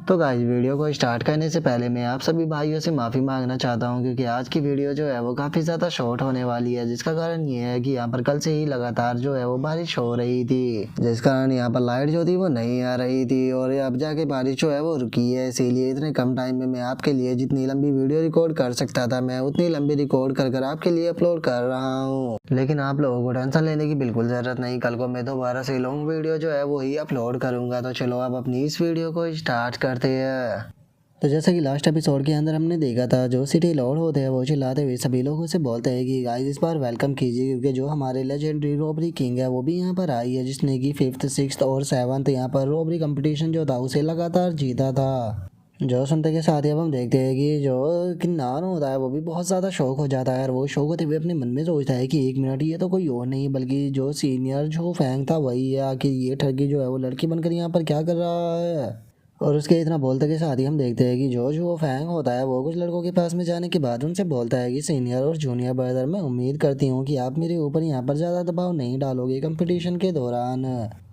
तो guys video को start करने से पहले मैं आप सभी भाइयों से माफ़ी मांगना चाहता हूं क्योंकि आज की वीडियो जो है वो काफ़ी ज़्यादा शॉर्ट होने वाली है, जिसका कारण ये है कि यहाँ पर कल से ही लगातार जो है वो बारिश हो रही थी, जिस कारण यहाँ पर लाइट जो थी वो नहीं आ रही थी और अब जाके बारिश जो है वो रुकी है। इसीलिए इतने कम टाइम में मैं आपके लिए जितनी लंबी वीडियो रिकॉर्ड कर सकता था मैं उतनी लंबी रिकॉर्ड कर आपके लिए अपलोड कर रहा हूँ। लेकिन आप लोगों को टेंशन लेने की बिल्कुल ज़रूरत नहीं, कल को मैं दोबारा से लॉन्ग वीडियो जो है वो ही अपलोड करूँगा। तो चलो अब अपनी इस वीडियो को स्टार्ट करते हैं। तो जैसा कि लास्ट एपिसोड के अंदर हमने देखा था, जो सिटी लॉर्ड होते हैं वो चिल्लाते हुए सभी लोगों से बोलते हैं कि गाइस इस बार वेलकम कीजिए क्योंकि जो हमारे लेजेंडरी रॉबरी किंग है वो भी यहाँ पर आई है, जिसने कि 5th 6th और 7th यहाँ पर रॉबरी कंपटीशन जो था उसे लगातार जीता था। जो सुनते के साथ ही अब हम देखते हैं कि जो किन्नान होता है वो भी बहुत ज़्यादा शौक हो जाता है और वो शौक होते हुए अपने मन में सोचता है कि 1 मिनट ये तो कोई और नहीं बल्कि जो सीनियर जो फैंग था वही है। आखिर ये ठगी जो है वो लड़की बनकर यहाँ पर क्या कर रहा है। और उसके इतना बोलते के साथ ही हम देखते हैं कि जो फैंग होता है वो कुछ लड़कों के पास में जाने के बाद उनसे बोलता है कि सीनियर और जूनियर ब्रदर, मैं उम्मीद करती हूँ कि आप मेरे ऊपर यहाँ पर ज़्यादा दबाव नहीं डालोगे कंपटीशन के दौरान।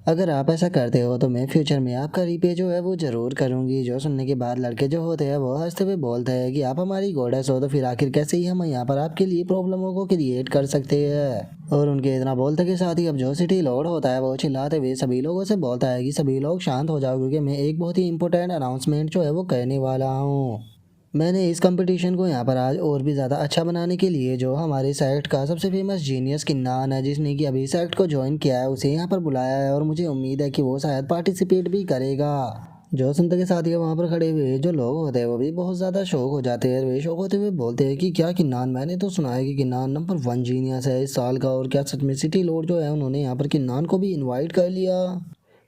अगर आप ऐसा करते हो तो मैं फ्यूचर में आपका रिपे जो है वो ज़रूर करूँगी। जो सुनने के बाद लड़के जो होते हैं वो हंसते हुए बोलते हैं कि आप हमारी गॉडेस हो तो फिर आखिर कैसे ही हम यहाँ पर आपके लिए प्रॉब्लमों को क्रिएट कर सकते हैं। और उनके इतना बोलते के साथ ही अब जो सिटी लॉर्ड होता है वो चिल्लाते हुए सभी लोगों से बोलता है कि सभी लोग शांत हो जाओ क्योंकि मैं एक बहुत ही इंपॉर्टेंट अनाउंसमेंट जो है वो करने वाला हूँ। मैंने इस कंपटीशन को यहाँ पर आज और भी ज़्यादा अच्छा बनाने के लिए जो हमारे सेक्ट का सबसे फेमस जीनियस किन्नान है, जिसने कि अभी सेक्ट को ज्वाइन किया है, उसे यहाँ पर बुलाया है और मुझे उम्मीद है कि वो शायद पार्टिसिपेट भी करेगा। जो सुनते के साथ ही वहाँ पर खड़े हुए जो लोग होते हैं वो भी बहुत ज़्यादा शौक हो जाते हैं। वे शौक होते हुए बोलते हैं कि क्या किन्नान, मैंने तो सुना है कि किन्नान नंबर 1 जीनियस है इस साल का, और क्या सच में सिटी लॉर्ड जो है उन्होंने यहाँ पर किन्नान को भी इन्वाइट कर लिया।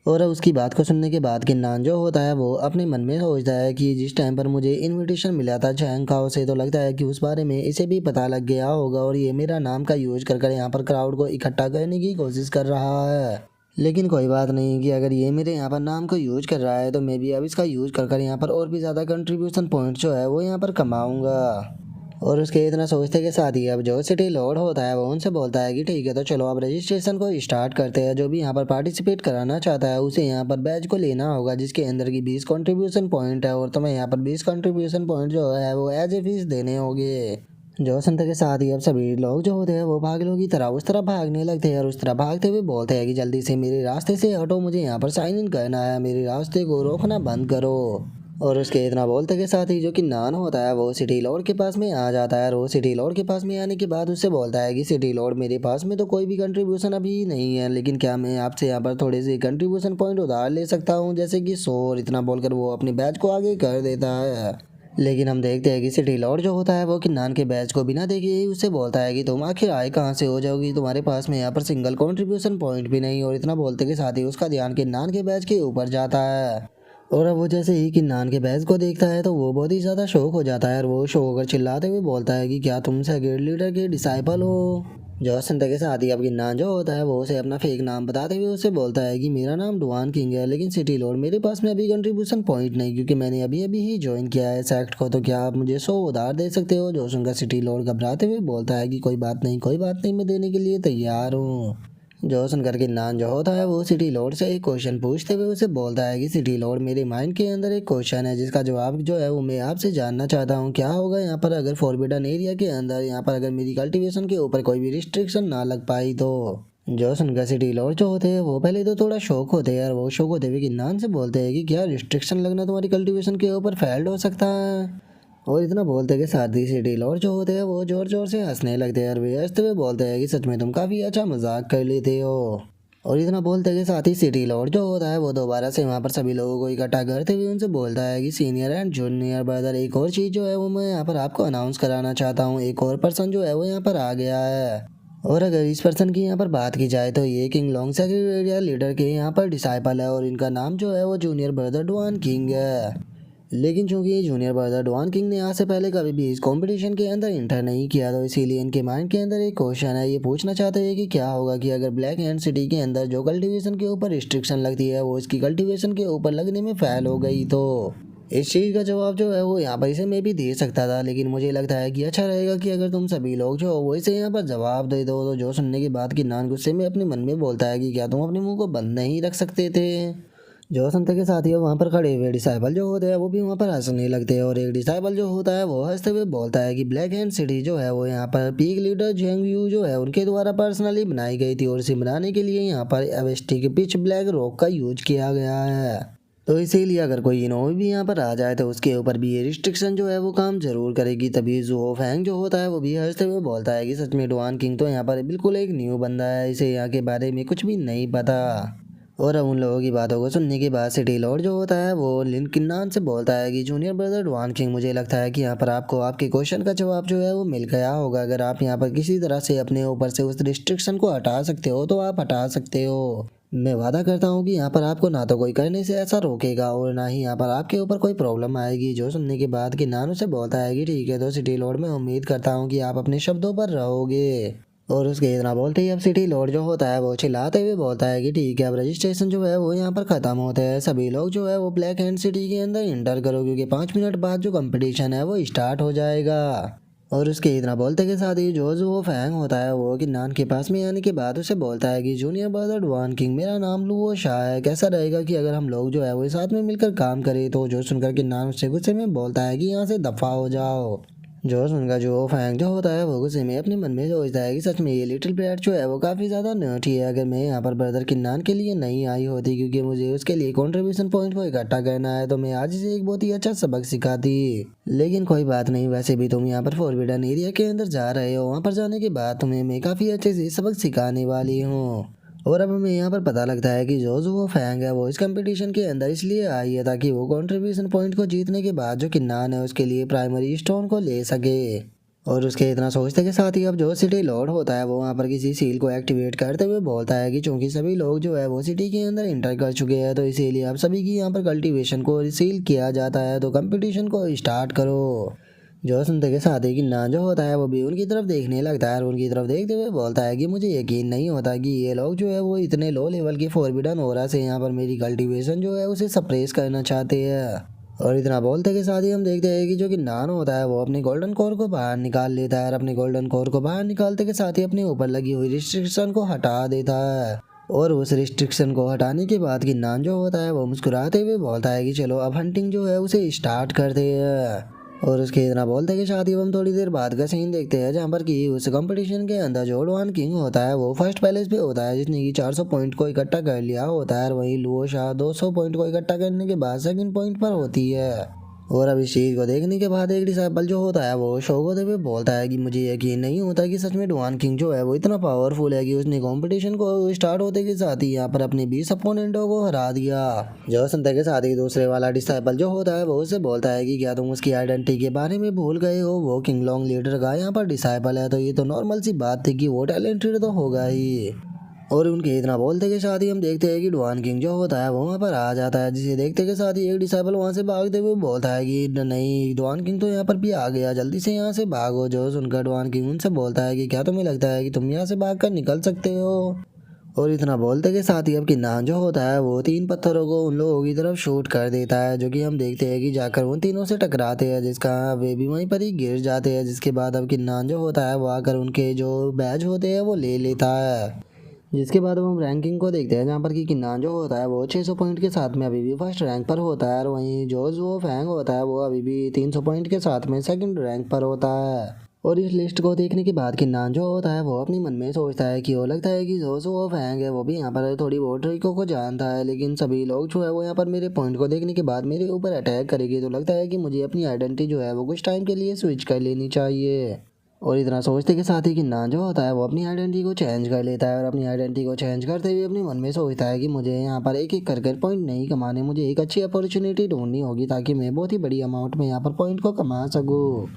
और अब उसकी बात को सुनने के बाद किन्नान जो होता है वो अपने मन में सोचता है कि जिस टाइम पर मुझे इनविटेशन मिला था चैंगकाओ से, तो लगता है कि उस बारे में इसे भी पता लग गया होगा और ये मेरा नाम का यूज कर यहाँ पर क्राउड को इकट्ठा करने की कोशिश कर रहा है। लेकिन कोई बात नहीं कि अगर ये मेरे यहाँ पर नाम को यूज कर रहा है तो मैं भी अब इसका यूज कर यहाँ पर और भी ज़्यादा कंट्रीब्यूशन पॉइंट जो है वो यहाँ पर कमाऊँगा। और उसके इतना सोचते के साथ ही अब जो सिटी लॉर्ड होता है वो उनसे बोलता है कि ठीक है तो चलो अब रजिस्ट्रेशन को स्टार्ट करते हैं। जो भी यहाँ पर पार्टिसिपेट कराना चाहता है उसे यहाँ पर बैच को लेना होगा जिसके अंदर की 20 कंट्रीब्यूशन पॉइंट है और तुम्हें यहाँ पर 20 कंट्रीब्यूशन पॉइंट जो है वो एज ए फीस देने होंगे। जो सुनते के साथ ही अब सभी लोग जो होते हैं वो पागलों की तरह उस तरफ भागने लगते हैं और उस तरह भागते हुए बोलते हैं कि जल्दी से मेरे रास्ते से हटो, मुझे यहाँ पर साइन इन करना है, मेरे रास्ते को रोकना बंद करो। और उसके इतना बोलते के साथ ही जो कि नान होता है वो सिटी लॉर्ड के पास में आ जाता है और वो सिटी लॉर्ड के पास में आने के बाद उससे बोलता है कि सिटी लॉर्ड, मेरे पास में तो कोई भी कंट्रीब्यूशन अभी नहीं है, लेकिन क्या मैं आपसे यहाँ पर थोड़े से कंट्रीब्यूशन पॉइंट उधार ले सकता हूँ, जैसे कि 100। और इतना बोलकर वो अपने बैच को आगे कर देता है। लेकिन हम देखते हैं कि सिटी लॉर्ड जो होता है वो किन्नान के बैच को बिना देखे ही उससे बोलता है कि तुम आखिर आए कहाँ से हो जाओगी, तुम्हारे पास में यहाँ पर सिंगल कंट्रीब्यूशन पॉइंट भी नहीं। और इतना बोलते के साथ ही उसका ध्यान किन्नान के बैच के ऊपर जाता है और अब वो जैसे ही किन्नान के बैच को देखता है तो वो बहुत ही ज़्यादा शौक हो जाता है और वो शौक होकर चिल्लाते हुए बोलता है कि क्या तुम सेक्रेटरी लीडर के डिसाइपल हो। जो सुनते के साथ ही अब किन्नान जो होता है वो उसे अपना फेक नाम बताते हुए उससे बोलता है कि मेरा नाम डुआन किंग है, लेकिन सिटी लॉर्ड मेरे पास में अभी कंट्रीब्यूशन पॉइंट नहीं क्योंकि मैंने अभी अभी ही ज्वाइन किया है सेक्ट को, तो क्या आप मुझे 100 उधार दे सकते हो। जो सुनकर सिटी लॉर्ड घबराते हुए बोलता है कि कोई बात नहीं, मैं देने के लिए तैयार हूँ। जो सुनकर किन्नान जो होता है वो सिटी लॉर्ड से एक क्वेश्चन पूछते हुए उसे बोलता है कि सिटी लॉर्ड, मेरे माइंड के अंदर एक क्वेश्चन है जिसका जवाब जो है वो मैं आपसे जानना चाहता हूँ। क्या होगा यहाँ पर अगर फॉरबिडन एरिया के अंदर यहाँ पर अगर मेरी कल्टीवेशन के ऊपर कोई भी रिस्ट्रिक्शन ना लग पाई तो। जो सुनकर सिटी लॉर्ड जो होते हैं वो पहले तो थोड़ा शौक होते हैं और वो शौक होते हुए किन्नान से बोलते हैं कि क्या रिस्ट्रिक्शन लगना तुम्हारी कल्टीवेशन के ऊपर फेल्ड हो सकता है। और इतना बोलते के साथ ही सिटी लॉर्ड जो होते हैं वो जोर जोर से हंसने लगते हैं और वे हंसते हुए बोलते हैं कि सच में तुम काफ़ी अच्छा मजाक कर लेते हो। और इतना बोलते के साथ ही सिटी लॉर्ड जो होता है वो दोबारा से वहाँ पर सभी लोगों को इकट्ठा करते हुए उनसे बोलता है कि सीनियर एंड जूनियर ब्रदर, एक और चीज़ जो है वो मैं यहाँ पर आपको अनाउंस कराना चाहता हूँ। एक और पर्सन जो है वो यहाँ पर आ गया है और अगर इस पर्सन की यहाँ पर बात की जाए तो ये किंग लॉन्ग सेक्रेटरी लीडर के यहाँ पर डिसाइपल है और इनका नाम जो है वो जूनियर ब्रदर डुआन किंग है। लेकिन चूंकि जूनियर ब्रदर डुआन किंग ने आज से पहले कभी भी इस कंपटीशन के अंदर इंटर नहीं किया, तो इसीलिए इनके माइंड के अंदर एक क्वेश्चन है। ये पूछना चाहते हैं कि क्या होगा कि अगर ब्लैक एंड सिटी के अंदर जो कल्टीवेशन के ऊपर रिस्ट्रिक्शन लगती है वो इसकी कल्टीवेशन के ऊपर लगने में फेल हो गई तो। इस चीज़ का जवाब जो है वो यहाँ पर इसे मैं भी दे सकता था, लेकिन मुझे लगता है कि अच्छा रहेगा कि अगर तुम सभी लोग जो हो वो इसे यहाँ पर जवाब दे दो। तो जो सुनने के बाद किन्नान गुस्से में अपने मन में बोलता है कि क्या तुम अपने मुंह को बंद नहीं रख सकते थे। जो सुनते के साथ ही वहाँ पर खड़े हुए डिसाइबल जो होते हैं वो भी वहाँ पर हंसने लगते हैं और एक डिसाइबल जो होता है वो हंसते हुए बोलता है कि ब्लैक हैंड सिटी जो है वो यहाँ पर पीक लीडर जेंग यू जो है उनके द्वारा पर्सनली बनाई गई थी और इसे बनाने के लिए यहाँ पर एवेस्टी के पिच ब्लैक रॉक का यूज किया गया है। तो इसीलिए अगर कोई इनोवे भी यहाँ पर आ जाए तो उसके ऊपर भी ये रिस्ट्रिक्शन जो है वो काम जरूर करेगी। तभी जो फैंग जो होता है वो भी हंसते हुए बोलता है कि सच में डुआन किंग तो यहाँ पर बिल्कुल एक न्यू बंदा है, इसे यहाँ के बारे में कुछ भी नहीं पता। और अब उन लोगों की बातों को सुनने के बाद सिटी लॉर्ड जो होता है वो लिन किन्नान से बोलता है कि जूनियर ब्रदर डुआन किंग, मुझे लगता है कि यहाँ पर आपको आपके क्वेश्चन का जवाब जो है वो मिल गया होगा। अगर आप यहाँ पर किसी तरह से अपने ऊपर से उस रिस्ट्रिक्शन को हटा सकते हो तो आप हटा सकते हो। मैं वादा करता हूँ कि यहाँ पर आपको ना तो कोई करने से ऐसा रोकेगा और ना ही यहाँ पर आपके ऊपर कोई प्रॉब्लम आएगी। जो सुनने के बाद कि नानू से बोलता है कि ठीक है तो सिटी लॉर्ड, मैं उम्मीद करता हूँ कि आप अपने शब्दों पर रहोगे। और उसके इतना बोलते ही अब सिटी लॉर्ड जो होता है वो चिल्लाते हुए बोलता है कि ठीक है अब रजिस्ट्रेशन जो है वो यहाँ पर खत्म होता है, सभी लोग जो है वो ब्लैक हैंड सिटी के अंदर इंटर करो क्योंकि 5 मिनट बाद जो कंपटीशन है वो स्टार्ट हो जाएगा। और उसके इतना बोलते के साथ ही जो वो फैंग होता है वो किन्नान के पास में आने के बाद उसे बोलता है कि जूनियर ब्रदर डुआन किंग, मेरा नाम लुओ शाह है, कैसा रहेगा कि अगर हम लोग जो है वो साथ में मिलकर काम करें। तो जो सुनकर किन्नान उससे गुस्से में बोलता है कि यहाँ से दफा हो जाओ। जो सुनकर जो फैंग जो होता है वो गुस्से में अपने मन में सोचता है कि सच में ये लिटिल ब्रैट जो है वो काफ़ी ज़्यादा नर्टी है। अगर मैं यहाँ पर ब्रदर किन्नान के लिए नहीं आई होती क्योंकि मुझे उसके लिए कंट्रीब्यूशन पॉइंट को इकट्ठा करना है तो मैं आज इसे एक बहुत ही अच्छा सबक सिखाती। लेकिन कोई बात नहीं, वैसे भी तुम यहाँ पर फॉरबिडन एरिया के अंदर जा रहे हो, वहाँ पर जाने के बाद तुम्हें मैं काफ़ी अच्छे से सबक सिखाने वाली हूँ। और अब हमें यहाँ पर पता लगता है कि जो वो फैंग है वो इस कंपटीशन के अंदर इसलिए आई है ताकि वो कंट्रीब्यूशन पॉइंट को जीतने के बाद जो किन्नान है उसके लिए प्राइमरी स्टोन को ले सके। और उसके इतना सोचते के साथ ही अब जो सिटी लॉर्ड होता है वो वहाँ पर किसी सील को एक्टिवेट करते हुए बोलता है कि चूंकि सभी लोग जो है वो सिटी के अंदर इंटर कर चुके हैं तो इसीलिए अब सभी की यहाँ पर कल्टीवेशन को सील किया जाता है, तो कंपटीशन को स्टार्ट करो। जो सुनते के साथ ही किन्नान जो होता है वो भी उनकी तरफ देखने लगता है और उनकी तरफ देखते हुए बोलता है कि मुझे यकीन नहीं होता कि ये लोग जो है वो इतने लो लेवल की फॉरबिडन ऑरा से यहाँ पर मेरी कल्टीवेशन जो है उसे सप्रेस करना चाहते हैं। और इतना बोलते के साथ ही हम देखते हैं कि जो किन्नान होता है वो अपने गोल्डन कोर को बाहर निकाल लेता है और अपने गोल्डन कोर को बाहर निकालते के साथ ही अपने ऊपर लगी हुई रिस्ट्रिक्शन को हटा देता है। और उस रिस्ट्रिक्शन को हटाने के बाद किन्नान जो होता है वो मुस्कुराते हुए बोलता है कि चलो अब हंटिंग जो है उसे स्टार्ट करते हैं। और उसके इतना बोलते के साथ ही हम थोड़ी देर बाद का सीन देखते हैं जहाँ पर कि उस कंपटीशन के अंदर जो डुआन किंग होता है वो फर्स्ट पैलेस पे होता है जिसने कि 400 पॉइंट को इकट्ठा कर लिया होता है और वहीं लुओ शाह 200 पॉइंट को इकट्ठा करने के बाद सेकंड पॉइंट पर होती है। और अब इस चीज़ को देखने के बाद एक डिसाइपल जो होता है वो शौक होते हुए बोलता है कि मुझे यकीन नहीं होता कि सच में डुआन किंग जो है वो इतना पावरफुल है कि उसने कंपटीशन को स्टार्ट होते के साथ ही यहाँ पर अपने 20 अपोनेंटों को हरा दिया। जो सुनते के साथ ही दूसरे वाला डिसाइपल जो होता है वो उससे बोलता है कि क्या तुम उसकी आइडेंटिटी के बारे में भूल गए हो, वो किंग लॉन्ग लीडर का यहाँ पर डिसाइपल है, तो ये तो नॉर्मल सी बात थी कि वो टैलेंटेड तो होगा ही। और उनके इतना बोलते के साथ ही हम देखते हैं कि डुआन किंग जो होता है वो वहाँ पर आ जाता है, जिसे देखते के साथ ही एक डिसाइपल वहाँ से भागते हुए बोलता है कि नहीं, डुआन किंग तो यहाँ पर भी आ गया, जल्दी से यहाँ से भागो। जो सुनकर डुआन किंग उनसे बोलता है कि क्या तुम्हें लगता है कि तुम यहाँ से भाग कर निकल सकते हो। और इतना बोलते के साथ ही अब किन्नान जो होता है वो 3 पत्थरों को उन लोगों की तरफ शूट कर देता है, जो कि हम देखते हैं कि जाकर उन तीनों से टकराते हैं, जिसका वे भी वहीं पर ही गिर जाते हैं। जिसके बाद अब किन्नान जो होता है वो आकर उनके जो बैज होते हैं वो ले लेता है। जिसके बाद अब हम रैंकिंग को देखते हैं जहाँ पर कि किन्नान जो होता है वो 600 पॉइंट के साथ में अभी भी फर्स्ट रैंक पर होता है और वहीं जोज वो फैंग होता है वो अभी भी 300 पॉइंट के साथ में सेकंड रैंक पर होता है। और इस लिस्ट को देखने के बाद किन्नान जो होता है वो अपनी मन में सोचता है कि वो लगता है कि जो वो फैंग है वो भी यहाँ पर थोड़ी बहुत ट्रिकों को जानता है, लेकिन सभी लोग जो है वो यहाँ पर मेरे पॉइंट को देखने के बाद मेरे ऊपर अटैक करेगी, तो लगता है कि मुझे अपनी आइडेंटिटी जो है वो कुछ टाइम के लिए स्विच कर लेनी चाहिए। और इतना सोचते के साथ ही किन्नान जो होता है वो अपनी आइडेंटिटी को चेंज कर लेता है और अपनी आइडेंटिटी को चेंज करते हुए अपने मन में सोचता है कि मुझे यहाँ पर एक एक करके पॉइंट नहीं कमाने, मुझे एक अच्छी अपॉर्चुनिटी ढूंढनी होगी ताकि मैं बहुत ही बड़ी अमाउंट में यहाँ पर पॉइंट को कमा सकूँ।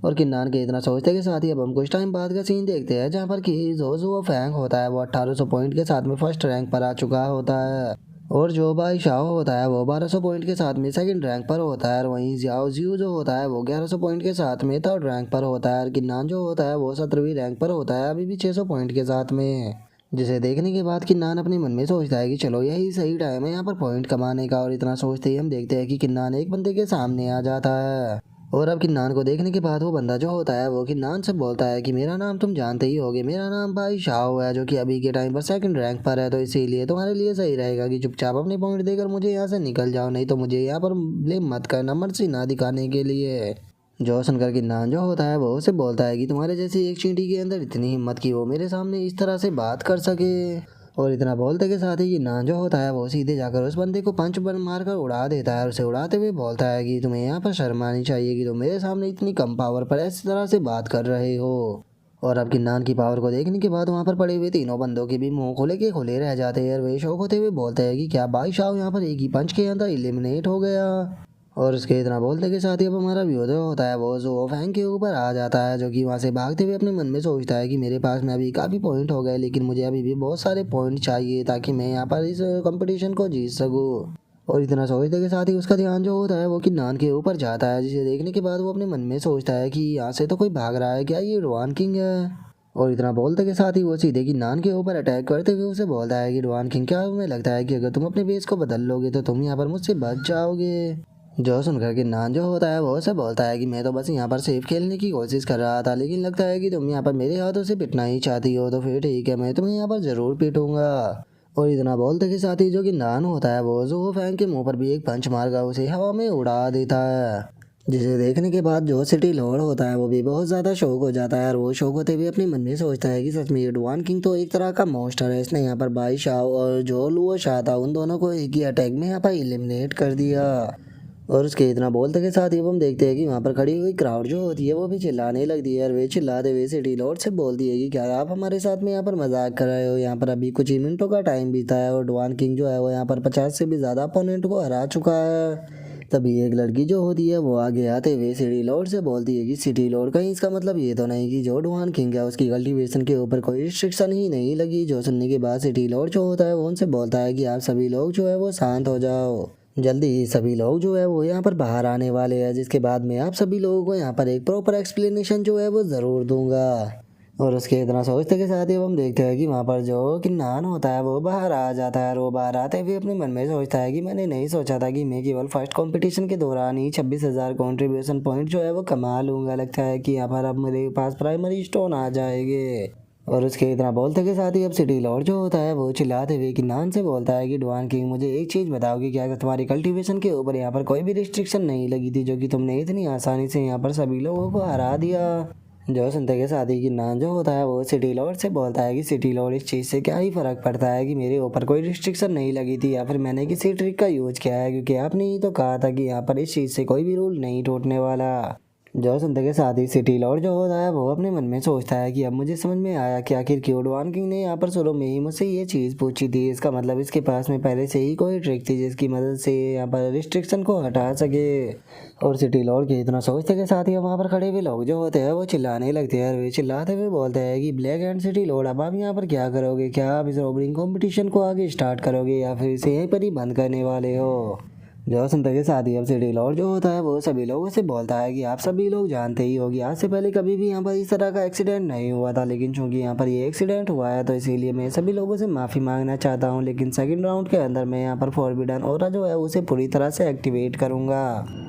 और किन्नान के इतना सोचते के साथ ही अब हम कुछ टाइम बाद का सीन देखते हैं जहाँ पर कि जो फैंग होता है वो 1800 पॉइंट के साथ में फर्स्ट रैंक पर आ चुका होता है और जो भाई शाओ होता है वो 1200 पॉइंट के साथ में सेकंड रैंक पर होता है और वहीं जियाओ जियो जो होता है वो 1100 पॉइंट के साथ में थर्ड रैंक पर होता है और किन्नान जो होता है वो 17वीं रैंक पर होता है अभी भी 600 पॉइंट के साथ में। जिसे देखने के बाद किन्नान अपने मन में सोचता है कि चलो यही सही टाइम है यहाँ पर पॉइंट कमाने का। और इतना सोचते ही हम देखते हैं कि किन्नान एक बंदे के सामने आ जाता है और अब किन्नान को देखने के बाद वो बंदा जो होता है वो किन्नान से बोलता है कि मेरा नाम तुम जानते ही होगे, मेरा नाम भाई शाह है, जो कि अभी के टाइम पर सेकंड रैंक पर है, तो इसीलिए तुम्हारे लिए सही रहेगा कि चुपचाप अपने पॉइंट देकर मुझे यहाँ से निकल जाओ, नहीं तो मुझे यहाँ पर ब्लेम मत करना मर्जी ना दिखाने के लिए। जो सुनकर किन्नान जो होता है वो उसे बोलता है कि तुम्हारे जैसी एक चींटी के अंदर इतनी हिम्मत की वो मेरे सामने इस तरह से बात कर सके। और इतना बोलते के साथ ही किन्नान जो होता है वो सीधे जाकर उस बंदे को पंच बन मारकर उड़ा देता है और उसे उड़ाते हुए बोलता है कि तुम्हें यहाँ पर शर्म आनी चाहिए कि तुम मेरे सामने इतनी कम पावर पर इस तरह से बात कर रहे हो। और अब किन्नान की पावर को देखने के बाद वहाँ पर पड़े हुए तीनों बंदों के भी मुंह खोले के खोले रह जाते हैं और वे शौक होते हुए बोलते हैं कि क्या भाई शाह यहाँ पर एक ही पंच के अंदर एलिमिनेट हो गया। और उसके इतना बोलते के साथ ही अब हमारा व्यूअर होता है वो जो फैंग के ऊपर आ जाता है, जो कि वहाँ से भागते हुए अपने मन में सोचता है कि मेरे पास में अभी काफ़ी पॉइंट हो गए, लेकिन मुझे अभी भी बहुत सारे पॉइंट चाहिए ताकि मैं यहाँ पर इस कंपटीशन को जीत सकूँ। और इतना सोचते के साथ ही उसका ध्यान जो होता है वो किन्नान के ऊपर जाता है, जिसे देखने के बाद वो अपने मन में सोचता है कि यहाँ से तो कोई भाग रहा है, क्या ये डवान किंग है। और इतना बोलते के साथ ही वो सीधे किन्नान के ऊपर अटैक करते हुए उसे बोलता है कि डवान किंग, क्या तुम्हें लगता है कि अगर तुम अपने बेस को बदल लोगे तो तुम यहाँ पर मुझसे बच जाओगे। जो सुनकर किन्नान जो होता है वो उसे बोलता है कि मैं तो बस यहाँ पर सेफ खेलने की कोशिश कर रहा था, लेकिन लगता है कि तुम यहाँ पर मेरे हाथों से पिटना ही चाहती हो, तो फिर ठीक है, मैं तुम्हें यहाँ पर ज़रूर पीटूंगा। और इतना बोलते के साथ ही जो किन्नान होता है वो जो फैंक के मुंह पर भी एक पंच मारकर उसे हवा में उड़ा देता है, जिसे देखने के बाद जो सिटी लॉर्ड होता है वो भी बहुत ज़्यादा शौक हो जाता है और वो शौक होते हुए अपने मन में सोचता है कि सच में ये डवान किंग तो एक तरह का मॉन्स्टर है, इसने यहाँ पर बाई शाह और जो लुओ शाह था उन दोनों को एक ही अटैक में यहाँ पर एलिमिनेट कर दिया। और उसके इतना बोलते के साथ ही हम देखते हैं कि वहाँ पर खड़ी हुई क्राउड जो होती है वो भी चिल्लाने लगती है और वे चिल्लाते हुए सिटी लॉर्ड से बोलती है कि क्या आप हमारे साथ में यहाँ पर मजाक कर रहे हो, यहाँ पर अभी कुछ ही मिनटों का टाइम बीता है और डवान किंग जो है वो यहाँ पर 50 से भी ज़्यादा अपोनेंट को हरा चुका है। तभी एक लड़की जो होती है वो आगे आते हुए सिटी लॉर्ड से बोलती है कि सिटी लॉर्ड, कहीं इसका मतलब ये तो नहीं कि जो डवान किंग है उसकी कल्टीवेशन के ऊपर कोई रिस्ट्रिक्शन ही नहीं लगी। जो सुनने के बाद सिटी लॉर्ड जो होता है वो उनसे बोलता है कि आप सभी लोग जो है वो शांत हो जाओ, जल्दी ही सभी लोग जो है वो यहाँ पर बाहर आने वाले हैं, जिसके बाद मैं आप सभी लोगों को यहाँ पर एक प्रॉपर एक्सप्लेनेशन जो है वो ज़रूर दूंगा। और उसके इतना सोचते के साथ ही हम देखते हैं कि वहाँ पर जो किन्नान होता है वो बाहर आ जाता है और वो बाहर आते हुए अपने मन में सोचता है कि मैंने नहीं सोचा था कि मैं केवल फर्स्ट कंपटीशन के दौरान ही 26,000 कॉन्ट्रीब्यूशन पॉइंट जो है वो कमा लूँगा। लगता है कि यहाँ पर अब मेरे पास प्राइमरी स्टोन आ जाएंगे। और उसके इतना बोलते के साथ ही अब सिटी लॉर्ड जो होता है वो चिल्लाते हुए किन्नान से बोलता है कि डवान किंग, मुझे एक चीज़ बताओ कि क्या तुम्हारी कल्टीवेशन के ऊपर यहाँ पर कोई भी रिस्ट्रिक्शन नहीं लगी थी, जो कि तुमने इतनी आसानी से यहाँ पर सभी लोगों को हरा दिया। जो सुनते के साथ ही किन्नान जो होता है वो सिटी लॉर्ड से बोलता है कि सिटी लॉर्ड, इस चीज़ से क्या ही फ़र्क पड़ता है कि मेरे ऊपर कोई रिस्ट्रिक्शन नहीं लगी थी या फिर मैंने किसी ट्रिक का यूज किया है, क्योंकि आपने ही तो कहा था कि यहाँ पर इस चीज़ से कोई भी रूल नहीं टूटने वाला। जो सुनते के साथ ही सिटी लॉर्ड जो होता है वो अपने मन में सोचता है कि अब मुझे समझ में आया कि आखिर क्यों डवान किंग ने यहाँ पर शुरू में ही मुझसे ये चीज़ पूछी थी। इसका मतलब इसके पास में पहले से ही कोई ट्रिक थी जिसकी मदद से यहाँ पर रिस्ट्रिक्शन को हटा सके। और सिटी लॉर्ड के इतना सोचते के साथ ही वहाँ पर खड़े हुए लोग जो होते हैं वो चिल्लाने लगते हैं और वे चिल्लाते हुए बोलते हैं कि ब्लैक एंड सिटी लॉर्ड, अब आप यहाँ पर क्या करोगे, क्या आप इस रोबरिंग कॉम्पिटिशन को आगे स्टार्ट करोगे या फिर इसे यहीं पर ही बंद करने वाले हो। जो सुनते के साथ ही अब सिटी लॉर्ड जो होता है वो सभी लोगों से बोलता है कि आप सभी लोग जानते ही होगी आज से पहले कभी भी यहाँ पर इस तरह का एक्सीडेंट नहीं हुआ था, लेकिन चूंकि यहाँ पर ये एक्सीडेंट हुआ है तो इसीलिए मैं सभी लोगों से माफ़ी मांगना चाहता हूँ, लेकिन सेकंड राउंड के अंदर मैं यहाँ पर फॉरबिडन ऑरा जो है उसे पूरी तरह से एक्टिवेट करूँगा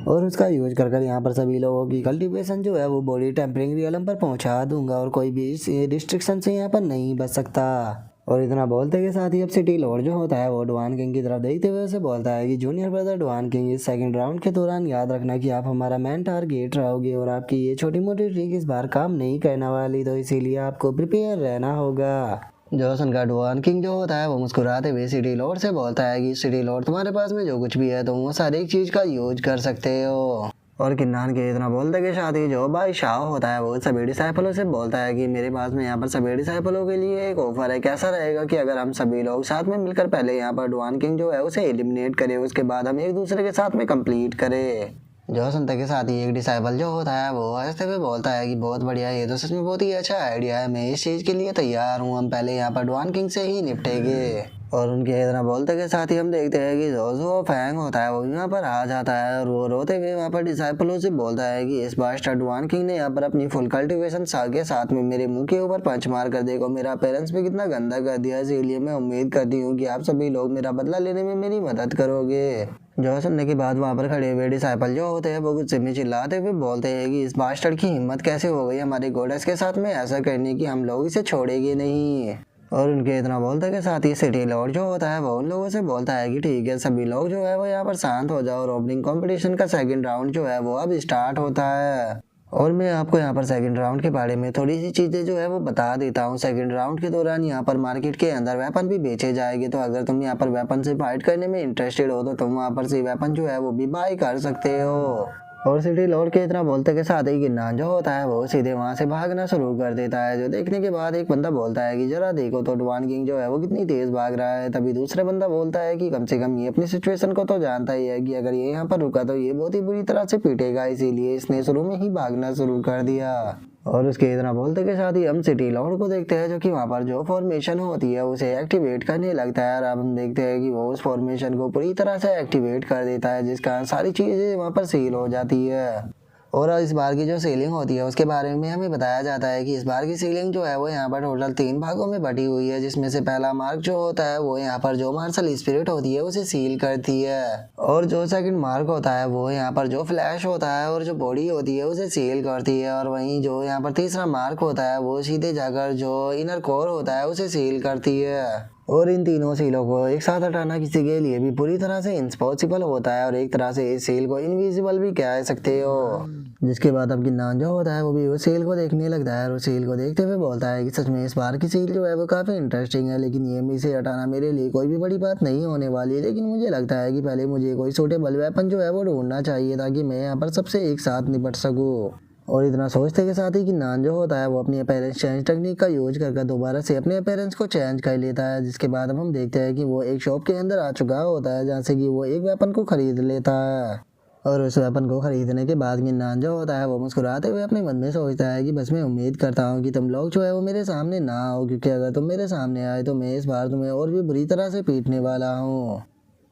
और उसका यूज कर यहाँ पर सभी लोगों की कल्टिवेशन जो है वो बॉडी टेम्परिंग रियलम पर पहुँचा दूंगा और कोई भी इस रिस्ट्रिक्शन से यहाँ पर नहीं बच सकता। और इतना बोलते के साथ ही अब सिटी लॉर्ड जो होता है वो डवान किंग की तरफ देखते हुए उसे बोलता है कि जूनियर ब्रदर डवान किंग, इस सेकंड राउंड के दौरान याद रखना कि आप हमारा मैन टारगेट रहोगे और आपकी ये छोटी मोटी ट्रिक इस बार काम नहीं करने वाली, तो इसीलिए आपको प्रिपेयर रहना होगा। जो सुनकर डवान किंग जो होता है वो मुस्कुराते हुए सिटी लॉर्ड से बोलता है कि सिटी लॉर्ड, तुम्हारे पास में जो कुछ भी है तुम वो सारी एक चीज़ का यूज कर सकते हो। और किन्नान के इतना बोलते के साथ ही जो भाई शाह होता है वो सभी डिसाइपलों से बोलता है कि मेरे पास में यहाँ पर सभी डिसाइपलों के लिए एक ऑफर है, कैसा रहेगा कि अगर हम सभी लोग साथ में मिलकर पहले यहाँ पर डवान किंग जो है उसे एलिमिनेट करें, उसके बाद हम एक दूसरे के साथ में कंप्लीट करें। जो सुनते के साथ ही एक डिसाइपल जो होता है वो हंसते हुए बोलता है कि बहुत बढ़िया, ये तो सच में बहुत ही अच्छा आइडिया है, मैं इस चीज़ के लिए तैयार हूँ, हम पहले यहाँ पर डवान किंग से ही निपटेंगे। और उनके इतना बोलते के साथ ही हम देखते हैं कि जो फैंग होता है वो यहाँ पर आ जाता है और वो रोते हुए वहाँ पर डिसाइपलों से बोलता है कि इस बार डवान किंग ने यहाँ पर अपनी फुल कल्टिवेशन के साथ में मेरे मुंह के ऊपर पंच मार कर देखो मेरा पेरेंट्स भी कितना गंदा कर दिया, इसीलिए मैं उम्मीद करती हूँ कि आप सभी लोग मेरा बदला लेने में मेरी मदद करोगे। जो सुनने के बाद वहाँ पर खड़े हुए डिसाइपल जो होते हैं वो गुस्से में चिल्लाते हुए बोलते हैं कि इस बास्टर्ड की हिम्मत कैसे हो गई हमारे गॉडेस के साथ में ऐसा करने की, हम लोग इसे छोड़ेंगे नहीं। और उनके इतना बोलते के साथ ही सिटी लॉर्ड जो होता है वो उन लोगों से बोलता है कि ठीक है सभी लोग जो है वो यहाँ पर शांत हो जाओ और ओपनिंग कंपटीशन का सेकंड राउंड जो है वो अब स्टार्ट होता है। और मैं आपको यहाँ पर सेकंड राउंड के बारे में थोड़ी सी चीज़ें जो है वो बता देता हूँ। सेकंड राउंड के दौरान यहाँ पर मार्केट के अंदर वेपन भी बेचे जाएंगे, तो अगर तुम यहाँ पर वेपन से फाइट करने में इंटरेस्टेड हो तो तुम वहाँ पर से वेपन जो है वो भी बाई कर सकते हो। और सिटी लॉर्ड के इतना बोलते के साथ ही गिन्नान जो होता है वो सीधे वहां से भागना शुरू कर देता है। जो देखने के बाद एक बंदा बोलता है कि जरा देखो तो डुआन किंग जो है वो कितनी तेज भाग रहा है। तभी दूसरा बंदा बोलता है कि कम से कम ये अपनी सिचुएशन को तो जानता ही है कि अगर ये यहाँ पर रुका तो ये बहुत ही बुरी तरह से पीटेगा, इसीलिए इसने शुरू में ही भागना शुरू कर दिया। और उसके इतना बोलते के साथ ही हम सिटी लॉर्ड को देखते हैं जो कि वहाँ पर जो फॉर्मेशन होती है उसे एक्टिवेट करने लगता है। और अब हम देखते हैं कि वो उस फॉर्मेशन को पूरी तरह से एक्टिवेट कर देता है, जिसका सारी चीज़ें वहाँ पर सील हो जाती है। और इस बार की जो सीलिंग होती है उसके बारे में हमें बताया जाता है कि इस बार की सीलिंग जो है वो यहाँ पर टोटल 3 भागों में बटी हुई है, जिसमें से पहला मार्क जो होता है वो यहाँ पर जो मार्शल स्पिरिट होती है उसे सील करती है। और जो सेकंड मार्क होता है वो यहाँ पर जो फ्लैश होता है और जो बॉडी होती है उसे सील करती है। और वहीं जो यहाँ पर तीसरा मार्क होता है वो सीधे जाकर जो इनर कोर होता है उसे सील करती है। और इन तीनों सीलों को एक साथ हटाना किसी के लिए भी पूरी तरह से इम्पॉसिबल होता है, और एक तरह से इस सील को इनविजिबल भी कह सकते हो। जिसके बाद अब गिन्नान जो होता है वो भी उस सील को देखने लगता है और उस सील को देखते हुए बोलता है कि सच में इस बार की सील जो है वो काफ़ी इंटरेस्टिंग है, लेकिन ये इसे हटाना मेरे लिए कोई भी बड़ी बात नहीं होने वाली है। लेकिन मुझे लगता है कि पहले मुझे कोई सूटेबल वेपन जो है वो ढूंढना चाहिए ताकि मैं यहाँ पर सबसे एक साथ निपट सकूँ। और इतना सोचते के साथ ही कि नान जो होता है वो अपनी अपेरेंस चेंज टेक्निक का यूज करके दोबारा से अपने अपेरेंस को चेंज कर लेता है। जिसके बाद अब हम देखते हैं कि वो एक शॉप के अंदर आ चुका होता है जहाँ से कि वो एक वेपन को खरीद लेता है। और उस वेपन को खरीदने के बाद गिन्नान जो होता है वो मुस्कुराते हुए अपने मन में सोचता है कि बस मैं उम्मीद करता हूँ कि तुम लोग जो है वो मेरे सामने ना आओ, क्योंकि अगर तुम मेरे सामने आए तो मैं इस बार तुम्हें और भी बुरी तरह से पीटने वाला हूँ।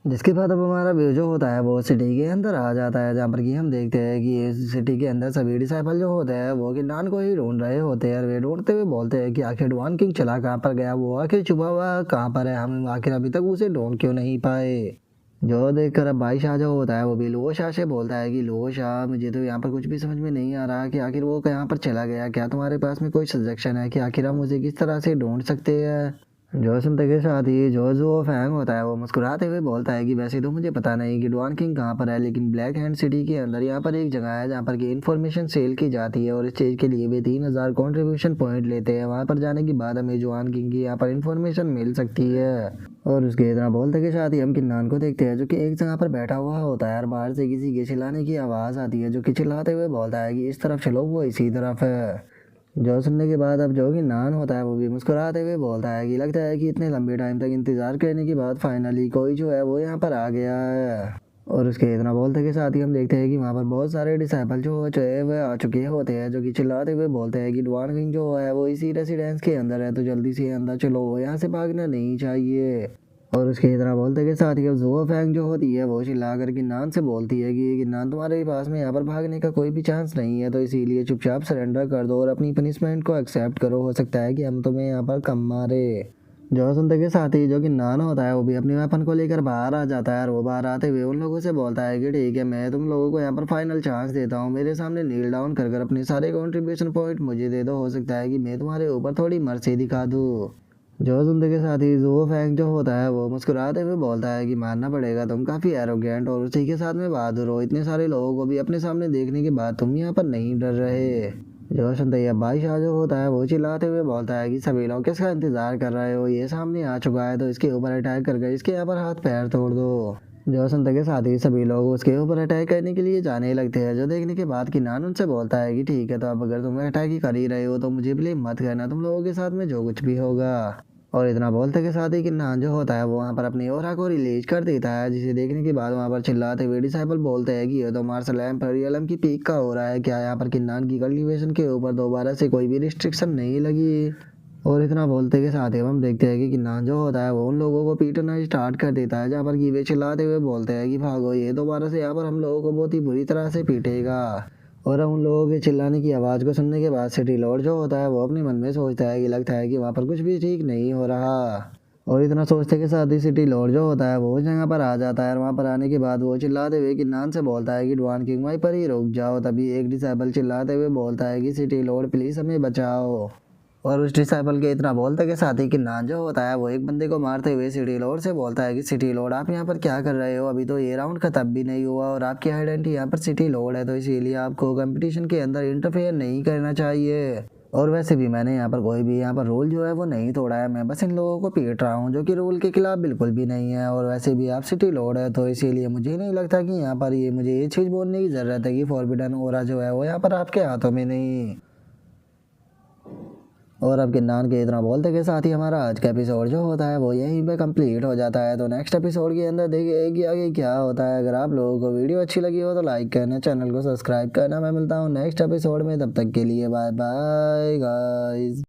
जिसके बाद अब हमारा व्यू जो होता है वो सिटी के अंदर आ जाता है, जहाँ पर कि हम देखते हैं कि इस सिटी के अंदर सभी डिसाइपल जो होते हैं वो गिन्नान को ही ढूंढ रहे होते हैं। और वे ढूंढते हुए बोलते हैं कि आखिर डुआन किंग चला कहाँ पर गया, वो आखिर छुपा हुआ कहाँ पर है, हम आखिर अभी तक उसे ढूंढ क्यों नहीं पाए। जो देखकर अब भाई शाह जो होता है वो भी लुओ शाह से बोलता है कि लुओ शाह, मुझे तो यहाँ पर कुछ भी समझ में नहीं आ रहा कि आखिर वो कहाँ पर चला गया। क्या तुम्हारे पास में कोई सजेशन है कि आखिर हम उसे किस तरह से ढूंढ सकते हैं। जो सुनते के साथ ही जो फैंग होता है वो मुस्कुराते हुए बोलता है कि वैसे तो मुझे पता नहीं कि डुआन किंग कहाँ पर है, लेकिन ब्लैक हैंड सिटी के अंदर यहाँ पर एक जगह है जहाँ पर की इन्फॉर्मेशन सेल की जाती है और इस चीज़ के लिए भी 3000 कॉन्ट्रीब्यूशन पॉइंट लेते हैं। वहाँ पर जाने के बाद हमें डुआन किंग की यहाँ पर इन्फॉर्मेशन मिल सकती है। और उसके इतना बोलते के साथ ही हम किन्नान को देखते हैं जो कि एक जगह पर बैठा हुआ होता है और बाहर से किसी के चिल्लाने की आवाज़ आती है, जो कि चिल्लाते हुए बोलता है कि इस तरफ चलो, वो इसी तरफ है। जो सुनने के बाद अब जो कि नान होता है वो भी मुस्कुराते हुए बोलता है कि लगता है कि इतने लंबे टाइम तक इंतज़ार करने के बाद फाइनली कोई जो है वो यहाँ पर आ गया है। और उसके इतना बोलते के साथ ही हम देखते हैं कि वहाँ पर बहुत सारे डिसाइपल जो है वह आ चुके होते हैं, जो कि चिल्लाते हुए बोलते हैं कि डुआन किंग जो है वो इसी रेसिडेंस के अंदर है, तो जल्दी से अंदर चलो, यहाँ से भागना नहीं चाहिए। और उसके इतना बोलते के साथ ही अब जो फैंग जो होती है वो चिल्ला कर गिन्नान से बोलती है कि गिन्नान, तुम्हारे पास में यहाँ पर भागने का कोई भी चांस नहीं है, तो इसीलिए चुपचाप सरेंडर कर दो और अपनी पनिशमेंट को एक्सेप्ट करो, हो सकता है कि हम तुम्हें यहाँ पर कम मारे। जो सुनते के साथ ही जो गिन्नान होता है वो भी अपने वेपन को लेकर बाहर आ जाता है और वो बाहर आते हुए उन लोगों से बोलता है कि ठीक है, मैं तुम लोगों को यहाँ पर फाइनल चांस देता हूँ, मेरे सामने नील डाउन कर अपने सारे कॉन्ट्रीब्यूशन पॉइंट मुझे दे दो, हो सकता है कि मैं तुम्हारे ऊपर थोड़ी मर्सी दिखा दूँ। जो सुनते के साथ ही जो फैंग जो होता है वो मुस्कुराते हुए बोलता है कि मानना पड़ेगा, तुम काफ़ी एरोगेंट और उसी के साथ में बहादुर हो, इतने सारे लोगों को भी अपने सामने देखने के बाद तुम यहाँ पर नहीं डर रहे। जो सुनते ही भाई शाह जो होता है वो चिल्लाते हुए बोलता है कि सभी लोग किसका इंतजार कर रहे हो, ये सामने आ चुका है तो इसके ऊपर अटैक करके इसके यहाँ पर हाथ पैर तोड़ दो। जो सुनते के साथ ही सभी लोग उसके ऊपर अटैक करने के लिए जाने लगते हैं। जो देखने के बाद कि नान उनसे बोलता है कि ठीक है, तो अब अगर तुम अटैक ही कर ही रहे हो तो मुझे ब्लेम मत करना, तुम लोगों के साथ में जो कुछ भी होगा। और इतना बोलते के साथ ही कि नान जो होता है वो वहाँ पर अपनी ओरा को रिलीज कर देता है, जिसे देखने के बाद वहाँ पर चिल्लाते हुए डिसाइपल बोलते हैं कि ये तो मार्शल एम्पेरियलम की पीक का हो रहा है, क्या यहाँ पर किन्नान की कल्टीवेशन के ऊपर दोबारा से कोई भी रिस्ट्रिक्शन नहीं लगी। और इतना बोलते के साथ ही हम देखते हैं कि किन्नान जो होता है वो उन लोगों को पीटना स्टार्ट कर देता है, जहाँ पर कि वे चिल्लाते हुए बोलते हैं कि भागो, ये दोबारा से यहाँ पर हम लोगों को बहुत ही बुरी तरह से पीटेगा। और उन लोगों के चिल्लाने की आवाज़ को सुनने के बाद सिटी लॉर्ड जो होता है वो अपने मन में सोचता है कि लगता है कि वहाँ पर कुछ भी ठीक नहीं हो रहा। और इतना सोचते के साथ ही सिटी लॉर्ड जो होता है वो उस जगह पर आ जाता है और वहाँ पर आने के बाद वो चिल्लाते हुए किन्नान से बोलता है कि डुआन किंग वहीं पर ही रुक जाओ। तभी एक डिसाइबल चिल्लाते हुए बोलता है कि सिटी लॉर्ड प्लीज़ हमें बचाओ। और उस डिसाइबल के इतना बोलते के साथ ही किन्नान जो होता है वो एक बंदे को मारते हुए सिटी लॉर्ड से बोलता है कि सिटी लॉर्ड आप यहाँ पर क्या कर रहे हो, अभी तो ये राउंड खत्म भी नहीं हुआ और आपकी आइडेंटिटी यहाँ पर सिटी लॉर्ड है, तो इसीलिए आपको कंपटीशन के अंदर इंटरफेयर नहीं करना चाहिए। और वैसे भी मैंने यहाँ पर कोई भी यहाँ पर रूल जो है वो नहीं तोड़ा है, मैं बस इन लोगों को पीट रहा हूँ जो कि रूल के खिलाफ बिल्कुल भी नहीं है। और वैसे भी आप सिटी लॉर्ड है तो इसीलिए मुझे नहीं लगता कि यहाँ पर मुझे ये चीज़ बोलने की ज़रूरत है कि फॉरबिडन ओरा जो है वो यहाँ पर आपके हाथों में नहीं। और अब किन्नान के इतना बोलते के साथ ही हमारा आज का एपिसोड जो होता है वो यहीं पे कंप्लीट हो जाता है। तो नेक्स्ट एपिसोड के अंदर देखिए कि आगे क्या होता है। अगर आप लोगों को वीडियो अच्छी लगी हो तो लाइक करना, चैनल को सब्सक्राइब करना। मैं मिलता हूँ नेक्स्ट एपिसोड में, तब तक के लिए बाय बाय गाइस।